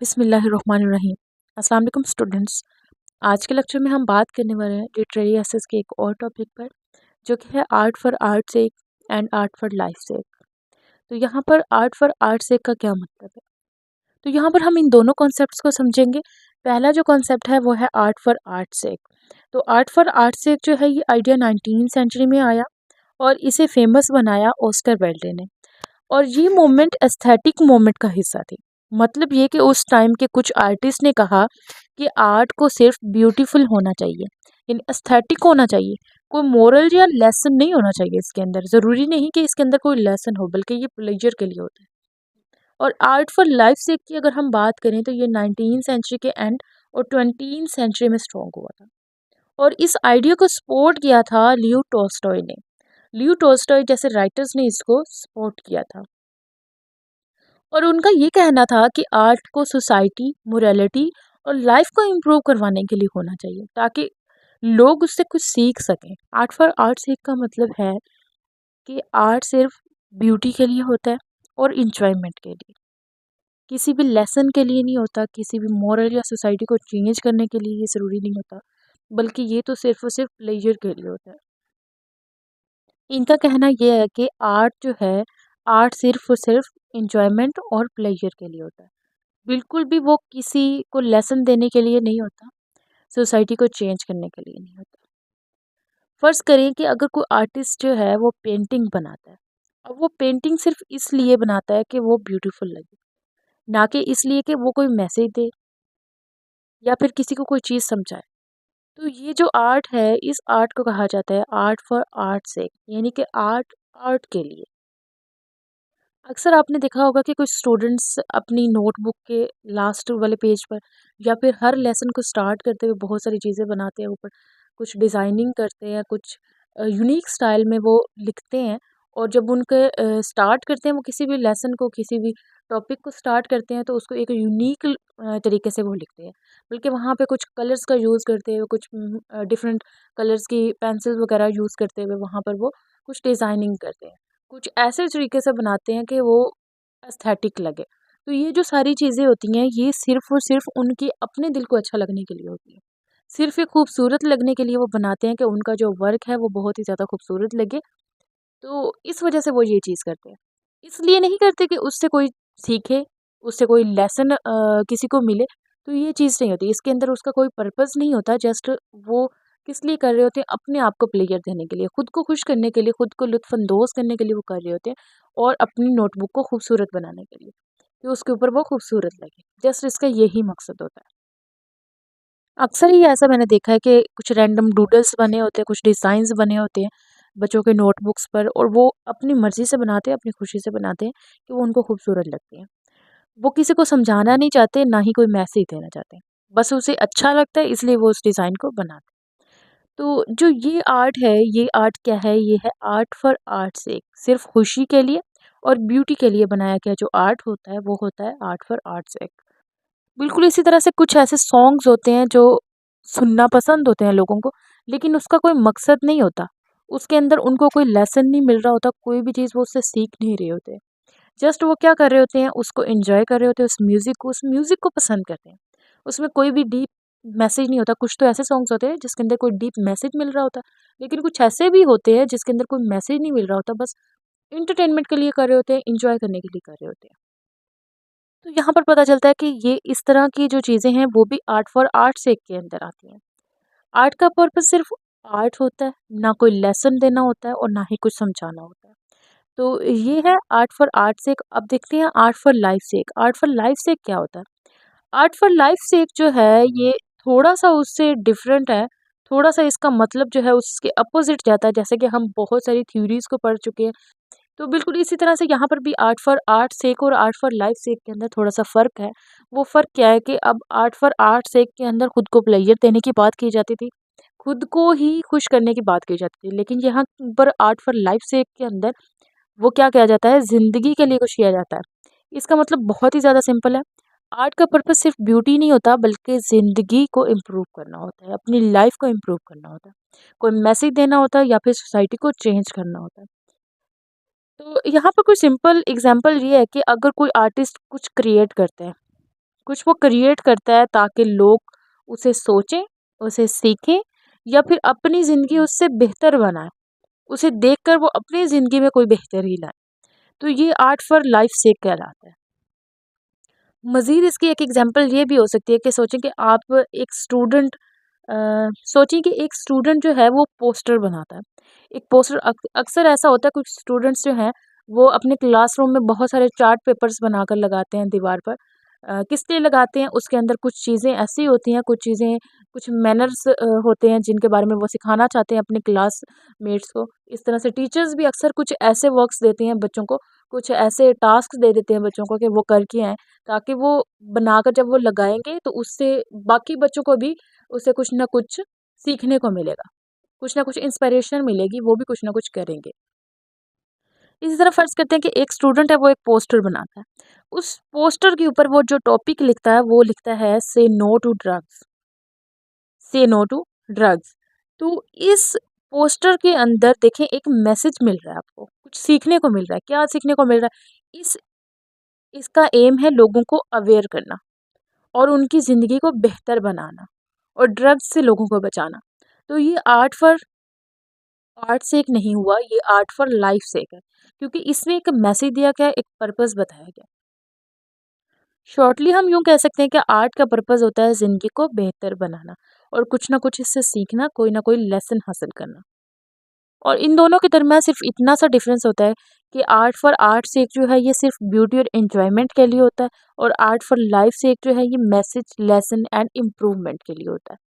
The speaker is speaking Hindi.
बिस्मिल्लाहिर्रहमानिर्रहीम। अस्सलाम वालेकुम स्टूडेंट्स। आज के लेक्चर में हम बात करने वाले हैं लिटरेरी एसेस के एक और टॉपिक पर, जो कि है art for art sake and art for life sake. तो यहाँ पर आर्ट फॉर आर्ट सेक का क्या मतलब है? तो यहाँ पर हम इन दोनों कॉन्सेप्ट्स को समझेंगे। पहला जो कॉन्सेप्ट है वो है आर्ट फॉर आर्ट सेक। तो आर्ट फॉर आर्ट सेक जो है, ये आइडिया 19वीं सेंचुरी में आया और इसे फेमस बनाया ऑस्कर वाइल्ड ने। और ये मोमेंट एस्थेटिक मोमेंट का हिस्सा थी। मतलब ये कि उस टाइम के कुछ आर्टिस्ट ने कहा कि आर्ट को सिर्फ ब्यूटीफुल होना चाहिए, यानी एस्थेटिक होना चाहिए, कोई मोरल या लेसन नहीं होना चाहिए इसके अंदर। ज़रूरी नहीं कि इसके अंदर कोई लेसन हो, बल्कि ये प्लेजर के लिए होता है। और आर्ट फॉर लाइफ सेक की अगर हम बात करें तो ये 19वीं सेंचुरी के एंड और 20वीं सेंचुरी में स्ट्रॉन्ग हुआ था। और इस आइडिया को सपोर्ट किया था लियो टॉल्स्टॉय ने। लियो टॉल्स्टॉय जैसे राइटर्स ने इसको सपोर्ट किया था। और उनका ये कहना था कि आर्ट को सोसाइटी, मोरालिटी और लाइफ को इम्प्रूव करवाने के लिए होना चाहिए, ताकि लोग उससे कुछ सीख सकें। आर्ट फॉर आर्ट सीख का मतलब है कि आर्ट सिर्फ ब्यूटी के लिए होता है और इंजॉयमेंट के लिए, किसी भी लेसन के लिए नहीं होता, किसी भी मॉरल या सोसाइटी को चेंज करने के लिए ये ज़रूरी नहीं होता, बल्कि ये तो सिर्फ और सिर्फ प्लेजर के लिए होता है। इनका कहना ये है कि आर्ट जो है, आर्ट सिर्फ और सिर्फ इंजॉयमेंट और प्लेजर के लिए होता है। बिल्कुल भी वो किसी को लेसन देने के लिए नहीं होता, सोसाइटी को चेंज करने के लिए नहीं होता। फ़र्ज़ करें कि अगर कोई आर्टिस्ट जो है वो पेंटिंग बनाता है, अब वो पेंटिंग सिर्फ़ इसलिए बनाता है कि वो ब्यूटीफुल लगे, ना कि इसलिए कि वो कोई मैसेज दे या फिर किसी को कोई चीज़ समझाए। तो ये जो आर्ट है, इस आर्ट को कहा जाता है आर्ट फॉर आर्ट सेक, यानी कि आर्ट, आर्ट के लिए। अक्सर आपने देखा होगा कि कुछ स्टूडेंट्स अपनी नोटबुक के लास्ट वाले पेज पर या फिर हर लेसन को स्टार्ट करते हुए बहुत सारी चीज़ें बनाते हैं ऊपर, कुछ डिज़ाइनिंग करते हैं, कुछ यूनिक स्टाइल में वो लिखते हैं। और जब उनके स्टार्ट करते हैं वो किसी भी लेसन को, किसी भी टॉपिक को स्टार्ट करते हैं, तो उसको एक यूनिक तरीके से वो लिखते हैं। बल्कि वहाँ पे कुछ कलर्स का यूज़ करते हुए, कुछ डिफरेंट कलर्स की पेंसिल वगैरह यूज़ करते हुए वहाँ पर वो कुछ डिज़ाइनिंग करते हैं, कुछ ऐसे तरीके से बनाते हैं कि वो एस्थेटिक लगे। तो ये जो सारी चीज़ें होती हैं, ये सिर्फ़ और सिर्फ़ उनके अपने दिल को अच्छा लगने के लिए होती है। सिर्फ़ ये खूबसूरत लगने के लिए वो बनाते हैं कि उनका जो वर्क है वो बहुत ही ज़्यादा खूबसूरत लगे। तो इस वज़ह से वो ये चीज़ करते हैं। इसलिए नहीं करते कि उससे कोई सीखे, उससे कोई लेसन किसी को मिले, तो ये चीज़ नहीं होती। इसके अंदर उसका कोई पर्पस नहीं होता, जस्ट वो किस लिए कर रहे होते हैं, अपने आप को प्लेज़र देने के लिए, खुद को खुश करने के लिए, खुद को लुत्फ़अंदोज़ करने के लिए वो कर रहे होते हैं, और अपनी नोटबुक को खूबसूरत बनाने के लिए, कि उसके ऊपर वो खूबसूरत लगे। जस्ट इसका यही मकसद होता है। अक्सर ही ऐसा मैंने देखा है कि कुछ रैंडम डूडल्स बने होते हैं, कुछ डिज़ाइन्स बने होते हैं बच्चों के नोटबुक्स पर, और वो अपनी मर्ज़ी से बनाते हैं, अपनी खुशी से बनाते हैं कि वो उनको खूबसूरत लगती हैं। वो किसी को समझाना नहीं चाहते, ना ही कोई मैसेज देना चाहते हैं। बस उसे अच्छा लगता है, इसलिए वो उस डिज़ाइन को बनाते हैं। तो जो ये आर्ट है, ये आर्ट क्या है? ये है आर्ट फॉर आर्ट सेक, सिर्फ़ खुशी के लिए और ब्यूटी के लिए बनाया गया जो आर्ट होता है, वो होता है आर्ट फॉर आर्ट सेक। बिल्कुल इसी तरह से कुछ ऐसे सॉन्ग्स होते हैं जो सुनना पसंद होते हैं लोगों को, लेकिन उसका कोई मकसद नहीं होता। उसके अंदर उनको कोई लेसन नहीं मिल रहा होता, कोई भी चीज़ वो उससे सीख नहीं रहे होते। जस्ट वो क्या कर रहे होते हैं, उसको एन्जॉय कर रहे होते हैं, उस म्यूज़िक को पसंद करते हैं। उसमें कोई भी डीप मैसेज नहीं होता। कुछ तो ऐसे सॉन्ग्स होते हैं जिसके अंदर कोई डीप मैसेज मिल रहा होता है, लेकिन कुछ ऐसे भी होते हैं जिसके अंदर कोई मैसेज नहीं मिल रहा होता, बस एंटरटेनमेंट के लिए कर रहे होते हैं, एन्जॉय करने के लिए कर रहे होते हैं। तो यहाँ पर पता चलता है कि ये इस तरह की जो चीज़ें हैं वो भी आर्ट फॉर आर्ट सेक के अंदर आती हैं। आर्ट का पर्पस सिर्फ़ आर्ट होता है, ना कोई लेसन देना होता है और ना ही कुछ समझाना होता है। तो ये है आर्ट फॉर आर्ट सेक। अब देखते हैं art for life sake. Art for life sake क्या होता है? आर्ट फॉर लाइफ सेक जो है, ये थोड़ा-सा उससे डिफरेंट है। थोड़ा-सा इसका मतलब जो है उसके अपोज़िट जाता है, जैसे कि हम बहुत सारी थ्योरीज़ को पढ़ चुके हैं। तो बिल्कुल इसी तरह से यहाँ पर भी आर्ट फॉर आर्ट सेक और आर्ट फॉर लाइफ सेक के अंदर थोड़ा-सा फ़र्क है। वो फ़र्क क्या है कि अब आर्ट फॉर आर्ट सेक के अंदर खुद को प्लेज़र देने की बात की जाती थी, खुद को ही खुश करने की बात की जाती थी। लेकिन यहाँ पर आर्ट फॉर लाइफ सेक के अंदर वो क्या किया जाता है, ज़िंदगी के लिए कुछ किया जाता है। इसका मतलब बहुत ही ज़्यादा सिंपल है। आर्ट का पर्पस सिर्फ़ ब्यूटी नहीं होता, बल्कि ज़िंदगी को इम्प्रूव करना होता है, अपनी लाइफ़ को इम्प्रूव करना होता है। कोई मैसेज देना होता है या फिर सोसाइटी को चेंज करना होता है। तो यहाँ पर कोई सिंपल एग्ज़ाम्पल ये है कि अगर कोई आर्टिस्ट कुछ क्रिएट करते हैं, कुछ वो क्रिएट करता है ताकि लोग उसे सोचें, उसे सीखें या फिर अपनी ज़िंदगी उससे बेहतर बनाएँ। उसे देखकर वो अपनी ज़िंदगी में कोई बेहतरी लाएँ। तो ये आर्ट फॉर लाइफ सेक कहलाता है। मज़ीद इसकी एक एग्ज़ाम्पल ये भी हो सकती है कि सोचें कि आप एक स्टूडेंट सोचिए कि एक स्टूडेंट जो है वो पोस्टर बनाता है। एक पोस्टर अक्सर ऐसा होता है, कुछ स्टूडेंट्स जो हैं वो अपने क्लासरूम में बहुत सारे चार्ट पेपर्स बनाकर लगाते हैं दीवार पर। किस लिए लगाते हैं? उसके अंदर कुछ चीज़ें ऐसी होती हैं, कुछ चीज़ें, कुछ मैनर्स होते हैं जिनके बारे में वो सिखाना चाहते हैं अपने क्लासमेट्स को। इस तरह से टीचर्स भी अक्सर कुछ ऐसे वर्क्स देते हैं बच्चों को, कुछ ऐसे टास्क दे देते हैं बच्चों को कि वो करके आएँ, ताकि वो बनाकर जब वो लगाएँगे तो उससे बाकी बच्चों को भी उससे कुछ ना कुछ सीखने को मिलेगा, कुछ ना कुछ इंस्पिरेशन मिलेगी, वो भी कुछ ना कुछ करेंगे। इसी तरह फ़र्ज़ करते हैं कि एक स्टूडेंट है वो एक पोस्टर बनाता है। उस पोस्टर के ऊपर वो जो टॉपिक लिखता है वो लिखता है से नो टू ड्रग्स, से नो टू ड्रग्स। तो इस पोस्टर के अंदर देखें एक मैसेज मिल रहा है आपको, कुछ सीखने को मिल रहा है। क्या सीखने को मिल रहा है? इसका एम है लोगों को अवेयर करना और उनकी ज़िंदगी को बेहतर बनाना और ड्रग्स से लोगों को बचाना। तो ये आर्ट सेक नहीं हुआ, ये आर्ट फॉर लाइफ सेक है, क्योंकि इसमें एक मैसेज दिया गया है, एक पर्पस बताया गया। शॉर्टली हम यूँ कह सकते हैं कि आर्ट का पर्पस होता है ज़िंदगी को बेहतर बनाना और कुछ ना कुछ इससे सीखना, कोई ना कोई लेसन हासिल करना। और इन दोनों के दरमियान सिर्फ इतना सा डिफरेंस होता है कि आर्ट फॉर आर्ट सेक जो है ये सिर्फ ब्यूटी और एन्जॉयमेंट के लिए होता है और आर्ट फॉर लाइफ सेक जो है ये मैसेज, लेसन एंड इम्प्रूवमेंट के लिए होता है।